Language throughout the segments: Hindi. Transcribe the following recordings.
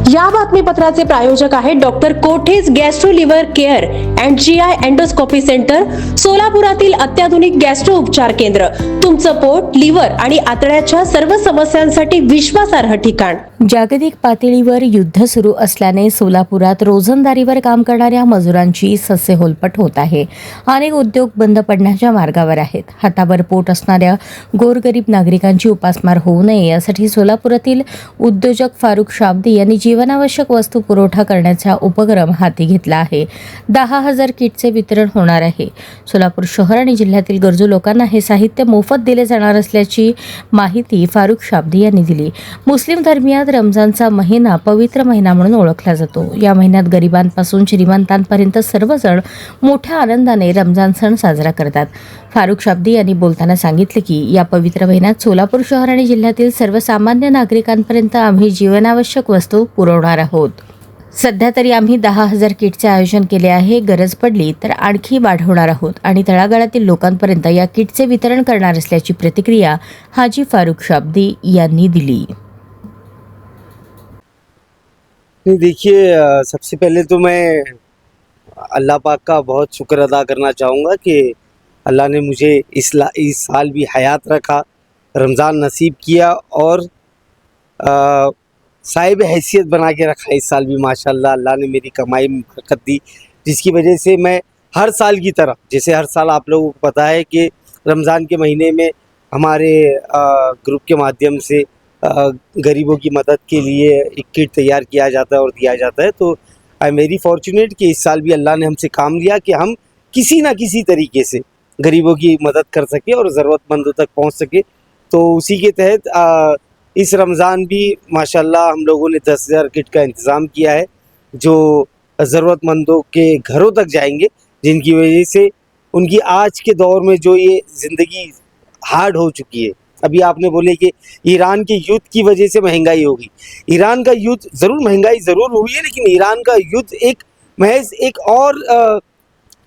या बातमीपत्राचे प्रायोजक आहेत डॉक्टर कोठेज gastro liver care and GI endoscopy centre, सोलापुरातील अत्याधुनिक गॅस्ट्रो उपचार केंद्र. तुमचं पोट, लिव्हर आणि आतड्याच्या सर्व समस्यांसाठी विश्वासार्ह ठिकाण. जागतिक पातळीवर युद्ध सुरू असल्याने सोलापुरात रोजंदारीवर काम करणाऱ्या मजुरांची ससेहोलपट होत आहे. अनेक उद्योग बंद पडण्याच्या मार्गावर आहेत. हातावर पोट असणाऱ्या गोरगरीब नागरिकांची उपासमार होऊ नये यासाठी सोलापुरातील उद्योजक फारुख शाब्दी यांनी जीवनावश्यक वस्तू पुरवठा करण्याचा उपक्रम हाती घेतला आहे. 10,000 किटचे वितरण होणार आहे. सोलापूर शहर आणि जिल्ह्यातील गरजू लोकांना हे साहित्य मोफत दिले जाणार असल्याची माहिती फारुख शाब्दी यांनी दिली. मुस्लिम धर्मियात रमजानचा महिना पवित्र महिना म्हणून ओळखला जातो. या महिन्यात गरिबांपासून श्रीमंतांपर्यंत सर्वजण मोठ्या आनंदाने रमजान सण साजरा करतात. फारुख शाब्दी यांनी बोलताना सांगितले की या पवित्र महिन्यात सोलापूर शहर आणि जिल्ह्यातील सर्वसामान्य नागरिकांपर्यंत आम्ही जीवनावश्यक वस्तू पुरवणार आहोत. सध्या तरी आम्ही 10,000 किटचे आयोजन केले आहे. गरज पडली तर आणखी वाढवणार आहोत आणि तळागाळातील लोकांपर्यंत या किटचे वितरण करणार असल्याची प्रतिक्रिया हाजी फारुख शाब्दी यांनी दिली. देखिए, सबसे पहले तो मैं अल्लाह पाक का बहुत शुक्र अदा करना चाहूँगा कि अल्लाह ने मुझे इस साल भी हयात रखा, रमज़ान नसीब किया और साहिब हैसियत बना के रखा इस साल भी. माशाल्लाह अल्लाह ने मेरी कमाई में बरकत दी, जिसकी वजह से मैं हर साल की तरह, जैसे हर साल आप लोगों को पता है कि रमज़ान के महीने में हमारे ग्रुप के माध्यम से गरीबों की मदद के लिए एक किट तैयार किया जाता है और दिया जाता है. तो आई एम वेरी फॉर्चुनेट कि इस साल भी अल्लाह ने हमसे काम लिया कि हम किसी ना किसी तरीके से गरीबों की मदद कर सके और ज़रूरतमंदों तक पहुंच सके. तो उसी के तहत इस रमज़ान भी माशाल्लाह हम लोगों ने 10,000 किट का इंतज़ाम किया है, जो ज़रूरतमंदों के घरों तक जाएंगे, जिनकी वजह से उनकी आज के दौर में जो ये ज़िंदगी हार्ड हो चुकी है. अभी आपने बोले कि ईरान के युद्ध की वजह से महंगाई होगी. ईरान का युद्ध ज़रूर, महंगाई ज़रूर हुई है, लेकिन ईरान का युद्ध एक महज एक और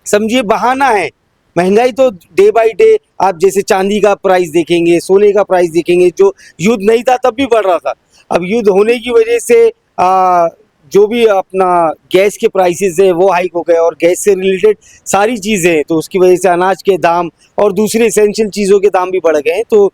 समझिए बहाना है. महंगाई तो डे बाय डे आप जैसे चांदी का प्राइस देखेंगे, सोने का प्राइस देखेंगे, जो युद्ध नहीं था तब भी बढ़ रहा था. अब युद्ध होने की वजह से जो भी अपना गैस के प्राइसेस है वो हाइक हो गए और गैस से रिलेटेड सारी चीज़ें हैं, तो उसकी वजह से अनाज के दाम और दूसरे एसेंशियल चीज़ों के दाम भी बढ़ गए हैं. तो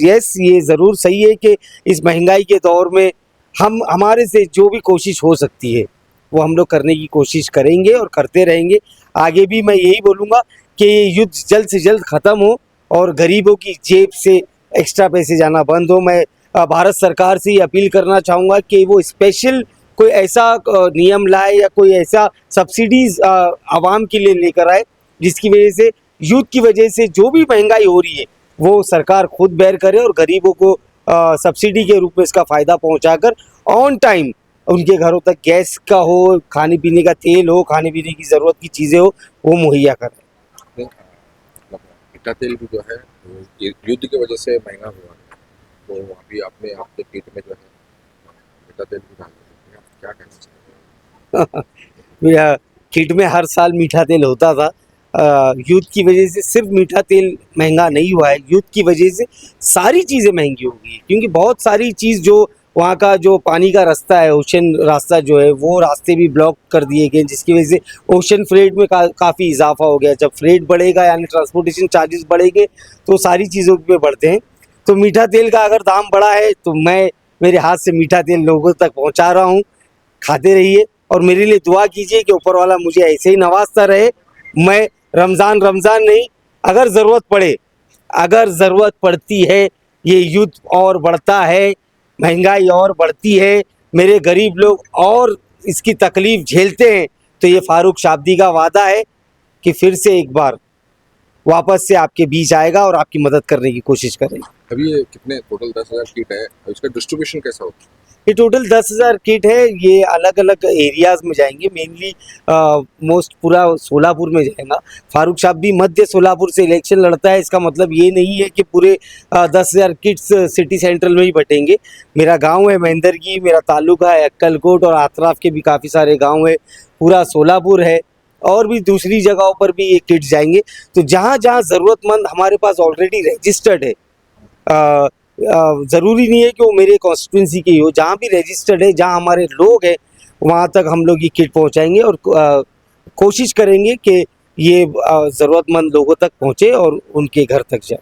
यस, ये ज़रूर सही है कि इस महंगाई के दौर में हमारे से जो भी कोशिश हो सकती है वो हम लोग करने की कोशिश करेंगे और करते रहेंगे. आगे भी मैं यही बोलूँगा कि ये युद्ध जल्द से जल्द ख़त्म हो और गरीबों की जेब से एक्स्ट्रा पैसे जाना बंद हो. मैं भारत सरकार से ये अपील करना चाहूँगा कि वो स्पेशल कोई ऐसा नियम लाए या कोई ऐसा सब्सिडीज़ आवाम के लिए लेकर आए, जिसकी वजह से युद्ध की वजह से जो भी महंगाई हो रही है वो सरकार खुद बेयर करे और गरीबों को सब्सिडी के रूप में इसका फ़ायदा पहुंचाकर ऑन टाइम उनके घरों तक गैस का हो, खाने पीने का तेल हो, खाने पीने की ज़रूरत की चीज़ें हो, वो मुहैया करें. मीठा तेल भी जो है युद्ध की वजह से महंगा हुआ है, तो अभी आपने आपके किट में जो है मीठा तेल भी डाल दिया. क्या कहना चाहते हैं? किट में हर साल मीठा तेल होता था. युद्ध की वजह से सिर्फ मीठा तेल महंगा नहीं हुआ है, युद्ध की वजह से सारी चीज़ें महंगी हो गई, क्योंकि बहुत सारी चीज़ जो वहाँ का जो पानी का रास्ता है, ओशन रास्ता जो है, वो रास्ते भी ब्लॉक कर दिए गए, जिसकी वजह से ओशन फ्रेट में काफ़ी इजाफा हो गया. जब फ्रेट बढ़ेगा यानी ट्रांसपोर्टेशन चार्जेस बढ़ेंगे तो सारी चीज़ों पे बढ़ते हैं. तो मीठा तेल का अगर दाम बढ़ा है तो मैं मेरे हाथ से मीठा तेल लोगों तक पहुँचा रहा हूँ. खाते रहिए और मेरे लिए दुआ कीजिए कि ऊपर वाला मुझे ऐसे ही नवाजता रहे. मैं रमज़ान नहीं, अगर ज़रूरत पड़ती है, ये युद्ध और बढ़ता है, महंगाई और बढ़ती है, मेरे गरीब लोग और इसकी तकलीफ़ झेलते हैं, तो ये फारुख शाब्दी का वादा है कि फिर से एक बार वापस से आपके बीच आएगा और आपकी मदद करने की कोशिश करेगा. अभी ये कितने टोटल 10,000 किट है, इसका डिस्ट्रीब्यूशन कैसा होता है? ये टोटल 10,000 किट है. ये अलग अलग एरियाज़ में जाएंगे. मेनली मोस्ट पूरा सोलापुर में जाएगा. फारुख शाब्दी मध्य सोलापुर से इलेक्शन लड़ता है, इसका मतलब ये नहीं है कि पूरे 10,000 किट्स सिटी सेंट्रल में ही बटेंगे. मेरा गांव है महेंद्रगी, मेरा तालुका है अक्कलकोट और आतराफ के भी काफ़ी सारे गांव है. पूरा सोलापुर है और भी दूसरी जगहों पर भी ये किट्स जाएंगे. तो जहाँ जहाँ ज़रूरतमंद हमारे पास ऑलरेडी रजिस्टर्ड है, ज़रूरी नहीं है कि वो मेरे कॉन्स्टिट्यूंसी की हो, जहाँ भी रजिस्टर्ड है, जहाँ हमारे लोग हैं, वहाँ तक हम लोग ये किट पहुँचाएंगे और कोशिश करेंगे कि ये ज़रूरतमंद लोगों तक पहुँचे और उनके घर तक जाए।